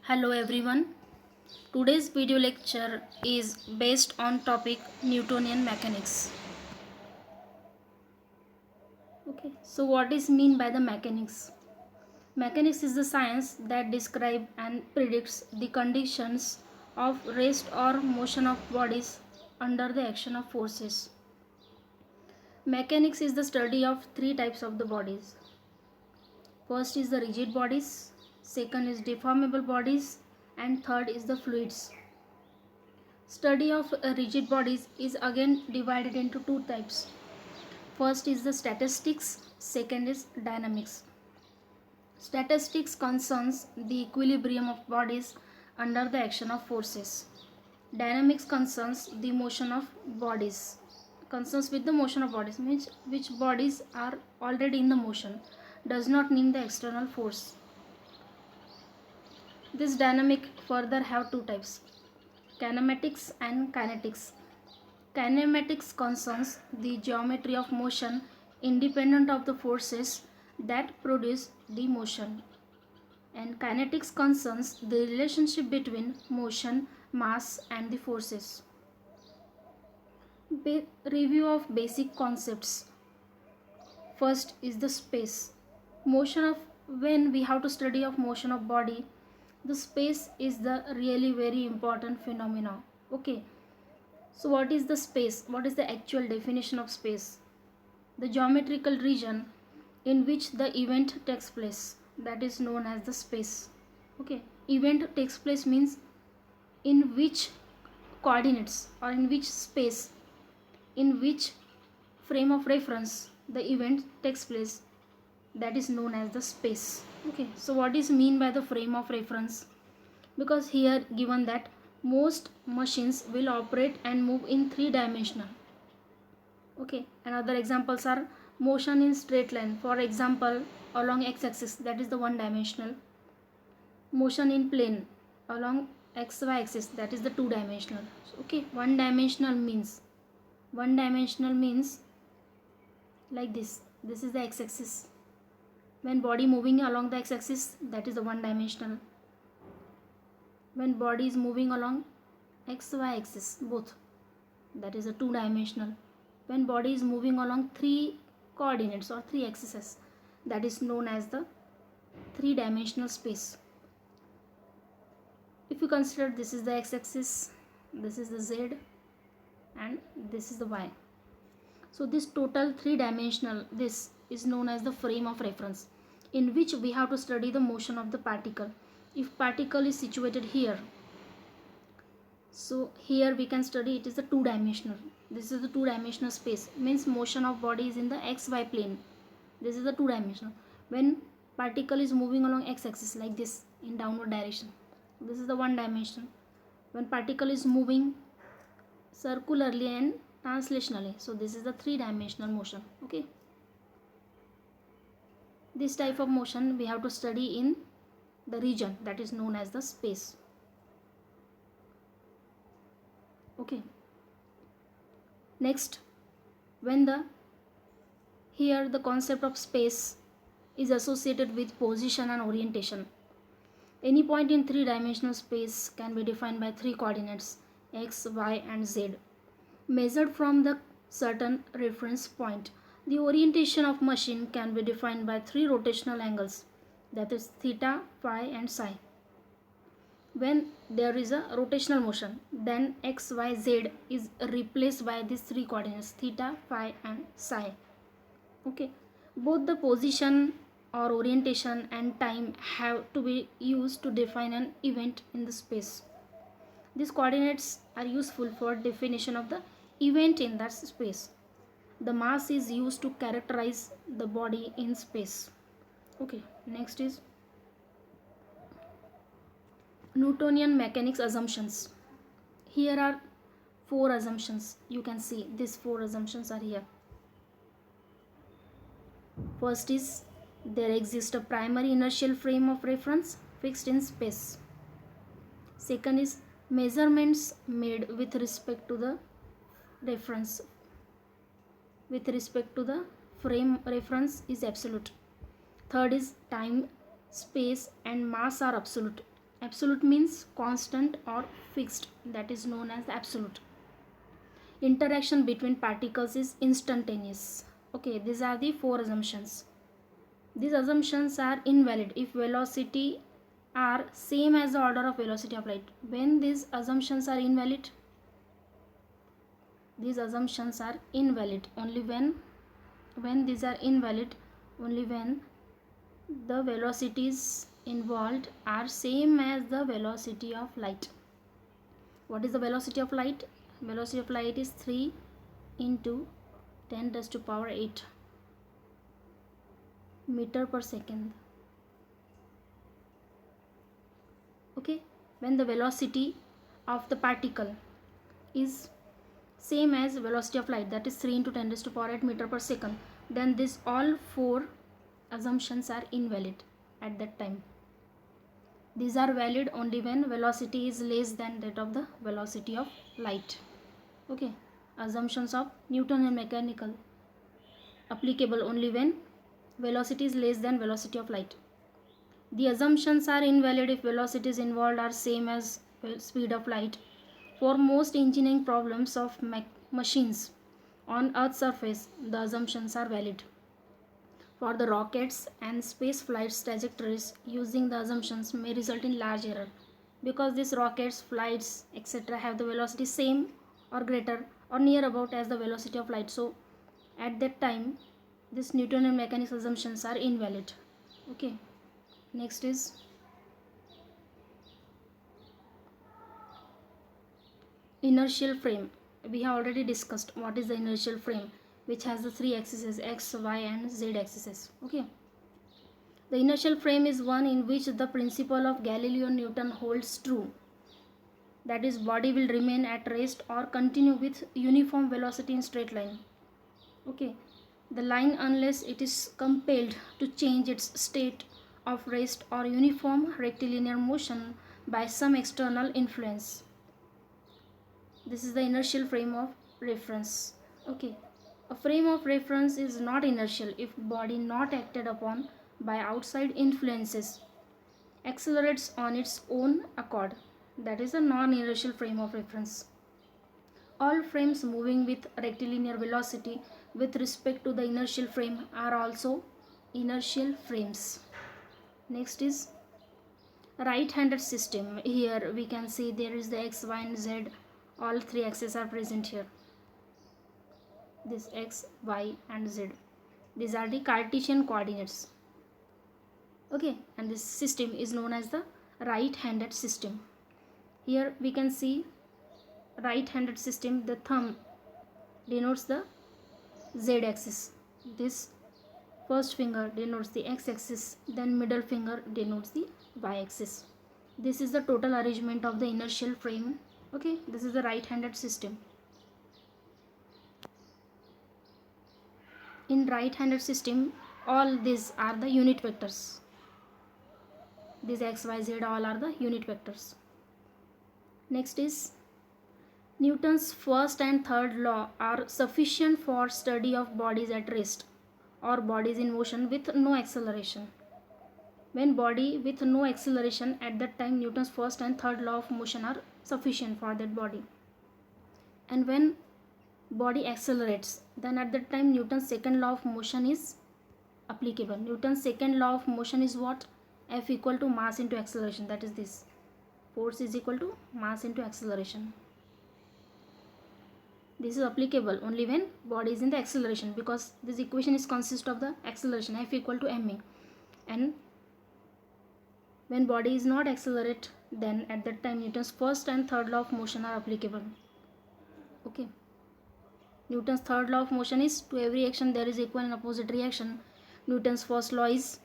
Hello everyone. Today's video lecture is based on topic Newtonian mechanics. Okay, so what is mean by the mechanics? Mechanics is the science that describe and predicts the conditions of rest or motion of bodies under the action of forces. Mechanics is the study of three types of the bodies. First is the rigid bodies, second is deformable bodies, and third is the fluids. Study of rigid bodies is again divided into two types. First is the statistics, second is dynamics. Statistics concerns the equilibrium of bodies under the action of forces. Dynamics concerns the motion of bodies. Concerns with the motion of bodies means which bodies are already in the motion, does not need the external force. This dynamic further have two types: kinematics and kinetics. Kinematics concerns the geometry of motion independent of the forces that produce the motion, and kinetics concerns the relationship between motion, mass, and the forces. Review of basic concepts. First is the space. Motion of When we have to study of motion of body, the space is the really very important phenomena. Okay, so what is the space? What is the actual definition of space? The geometrical region in which the event takes place, that is known as the space. Okay, event takes place means in which coordinates or in which space, in which frame of reference the event takes place, that is known as the space. Okay, so what is mean by the frame of reference? Because here given that most machines will operate and move in three dimensional. Okay, and other examples are motion in straight line, for example along x-axis, that is the one dimensional. Motion in plane along xy axis, that is the two dimensional. Okay, one dimensional means like this is the x-axis. When body moving along the x-axis, that is the one dimensional. When body is moving along xy axis both, that is a two dimensional. When body is moving along three coordinates or three axes, that is known as the three dimensional space. If you consider this is the x-axis, this is the z, and this is the y, so this total three dimensional, this is known as the frame of reference, in which we have to study the motion of the particle. If particle is situated here, so here we can study it is the two dimensional. This is the two dimensional space, means motion of body is in the xy plane. This is the two dimensional. When particle is moving along x-axis like this in downward direction, this is the one dimensional. When particle is moving circularly and translationally, so this is the three dimensional motion. Okay, this type of motion we have to study in the region that is known as the space. Okay, next, when the here the concept of space is associated with position and orientation. Any point in three dimensional space can be defined by three coordinates x, y, and z measured from the certain reference point. The orientation of machine can be defined by three rotational angles, that is theta, phi, and psi. When there is a rotational motion, then x, y, z is replaced by these three coordinates theta, phi, and psi. Okay, both the position or orientation and time have to be used to define an event in the space. These coordinates are useful for definition of the event in that space. The mass is used to characterize the body in space. Okay, next is Newtonian mechanics assumptions. Here are four assumptions. You can see these four assumptions are here. First is there exists a primary inertial frame of reference fixed in space. Second is measurements made with respect to the reference, with respect to the frame reference is absolute. Third is time, space, and mass are absolute. Absolute means constant or fixed, that is known as absolute. Interaction between particles is instantaneous. Okay, these are the four assumptions. These assumptions are invalid if velocity are same as the order of velocity of light. When these assumptions are invalid, these assumptions are invalid only when these are invalid only when the velocities involved are same as the velocity of light. What is the velocity of light? Velocity of light is 3 into 10 raised to power 8 meter per second. Okay, when the velocity of the particle is same as velocity of light, that is 3 into 10 raised to power 8 meter per second, then this all four assumptions are invalid at that time. These are valid only when velocity is less than that of the velocity of light. Okay, assumptions of Newtonian mechanical applicable only when velocity is less than velocity of light. The assumptions are invalid if velocities involved are same as speed of light. For most engineering problems of machines on Earth's surface, the assumptions are valid. For the rockets and space flights trajectories, using the assumptions may result in large error because these rockets, flights, etc. have the velocity same or greater or near about as the velocity of light. So at that time, this Newtonian mechanics assumptions are invalid. Okay. Next is inertial frame. We have already discussed what is the inertial frame, which has the three axes x, y and z axes. Okay. The inertial frame is one in which the principle of Galileo Newton holds true. That is, body will remain at rest or continue with uniform velocity in straight line. Okay. The line unless it is compelled to change its state of rest or uniform rectilinear motion by some external influence. This is the inertial frame of reference. Okay. A frame of reference is not inertial if body not acted upon by outside influences accelerates on its own accord. That is a non-inertial frame of reference. All frames moving with rectilinear velocity with respect to the inertial frame are also inertial frames. Next is right-handed system. Here we can see there is the x, y and z. All three axes are present here. This x, y and z. These are the Cartesian coordinates. Okay, and this system is known as the right-handed system. Here we can see right-handed system. The thumb denotes the z-axis. This first finger denotes the x-axis, then middle finger denotes the y-axis. This is the total arrangement of the inertial frame. Okay, this is the right-handed system. In right-handed system, all these are the unit vectors. These x, y, z all are the unit vectors. Next is Newton's first and third law are sufficient for study of bodies at rest or bodies in motion with no acceleration. When body with no acceleration, at that time Newton's first and third law of motion are sufficient for that body. And when body accelerates, then at that time Newton's second law of motion is applicable. Newton's second law of motion is what? F equal to mass into acceleration. That is this. Force is equal to mass into acceleration. This is applicable only when body is in the acceleration, because this equation is consist of the acceleration F equal to ma. And when body is not accelerate, then at that time Newton's first and third law of motion are applicable. Okay. Newton's third law of motion is to every action there is equal and opposite reaction. Newton's first law is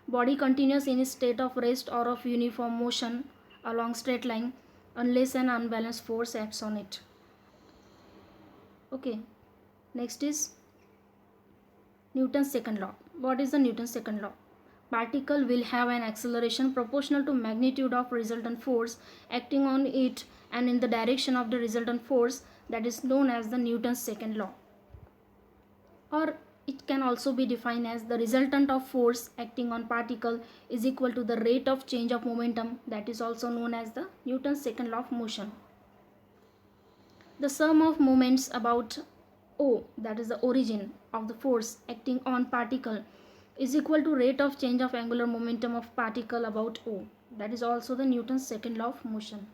body continues in a state of rest or of uniform motion along straight line unless an unbalanced force acts on it. Okay. Next is Newton's second law. What is the Newton's second law? Particle will have an acceleration proportional to magnitude of resultant force acting on it and in the direction of the resultant force, that is known as the Newton's second law. Or it can also be defined as the resultant of force acting on particle is equal to the rate of change of momentum, that is also known as the Newton's second law of motion. The sum of moments about O, that is the origin of the force acting on particle, is equal to rate of change of angular momentum of particle about O, that is also the Newton's second law of motion.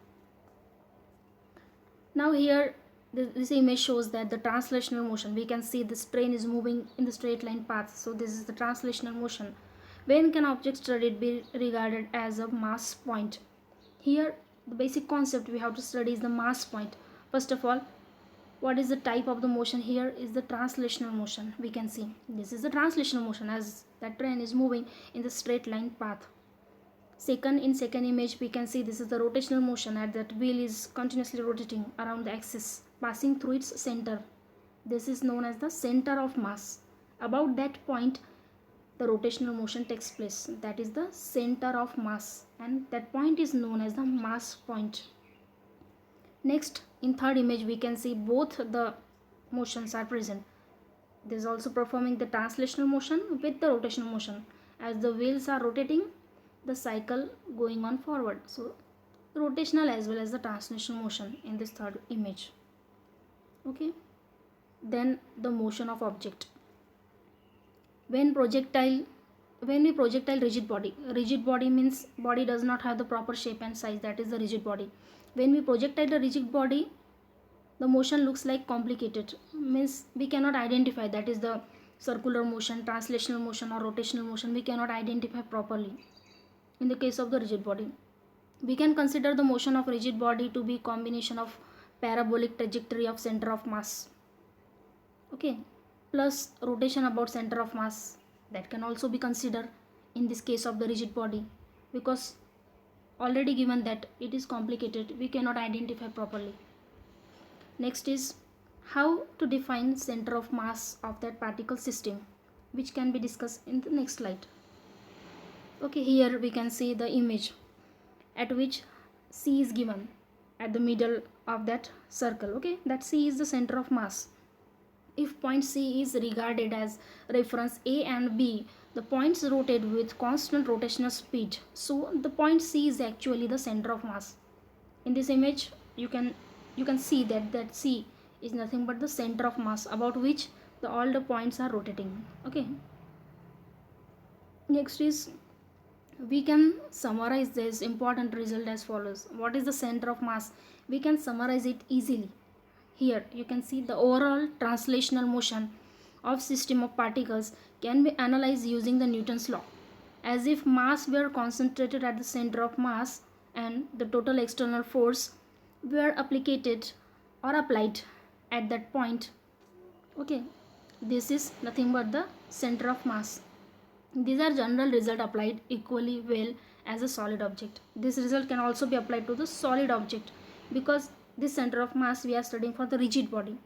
Now here this image shows that the translational motion, we can see this train is moving in the straight line path, so this is the translational motion. When can object studied be regarded as a mass point? Here the basic concept we have to study is the mass point. First of all, what is the type of the motion? Here is the translational motion. We can see this is the translational motion as that train is moving in the straight line path. In second image we can see this is the rotational motion, as that wheel is continuously rotating around the axis passing through its center. This is known as the center of mass. About that point the rotational motion takes place, that is the center of mass, and that point is known as the mass point. Next, in third image we can see both the motions are present. This is also performing the translational motion with the rotational motion, as the wheels are rotating, the cycle going on forward. So rotational as well as the translational motion in this third image. Okay, then the motion of object. When we projectile rigid body means body does not have the proper shape and size, that is the rigid body. When we projectile the rigid body, the motion looks like complicated, means we cannot identify, that is the circular motion, translational motion or rotational motion, we cannot identify properly. In the case of the rigid body, we can consider the motion of rigid body to be combination of parabolic trajectory of center of mass, okay, plus rotation about center of mass. That can also be considered in this case of the rigid body, because already given that it is complicated, we cannot identify properly. Next is how to define center of mass of that particle system, which can be discussed in the next slide. Okay, here we can see the image at which C is given at the middle of that circle. Okay, that C is the center of mass. If point C is regarded as reference A and B, the points rotate with constant rotational speed, so the point C is actually the center of mass. In this image you can see that C is nothing but the center of mass about which all the points are rotating. Okay, next is we can summarize this important result as follows. What is the center of mass? We can summarize it easily. Here you can see the overall translational motion of system of particles can be analyzed using the Newton's law, as if mass were concentrated at the center of mass and the total external force were applied at that point. Okay, this is nothing but the center of mass. These are general result applied equally well as a solid object. This result can also be applied to the solid object, because this center of mass we are studying for the rigid body.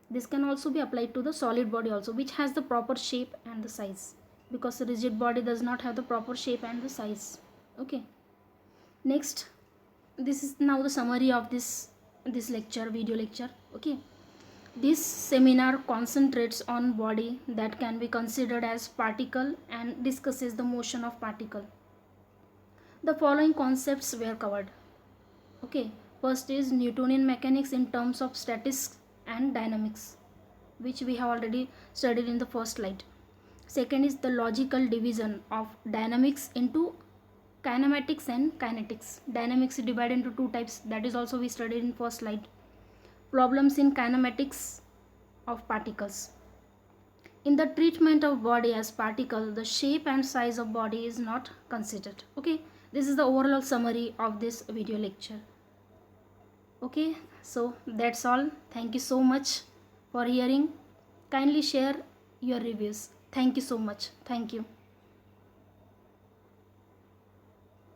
This can also be applied to the solid body also, which has the proper shape and the size, because the rigid body does not have the proper shape and the size. Okay, next, this is now the summary of this video lecture. Okay, this seminar concentrates on body that can be considered as particle and discusses the motion of particle. The following concepts were covered. Okay, first is Newtonian mechanics in terms of statistics and dynamics, which we have already studied in the first slide. Second is the logical division of dynamics into kinematics and kinetics. Dynamics is divided into two types, that is also we studied in first slide. Problems in kinematics of particles. In the treatment of body as particle, the shape and size of body is not considered. Okay, this is the overall summary of this video lecture. Okay, so that's all. Thank you so much for hearing. Kindly share your reviews. Thank you so much. Thank you.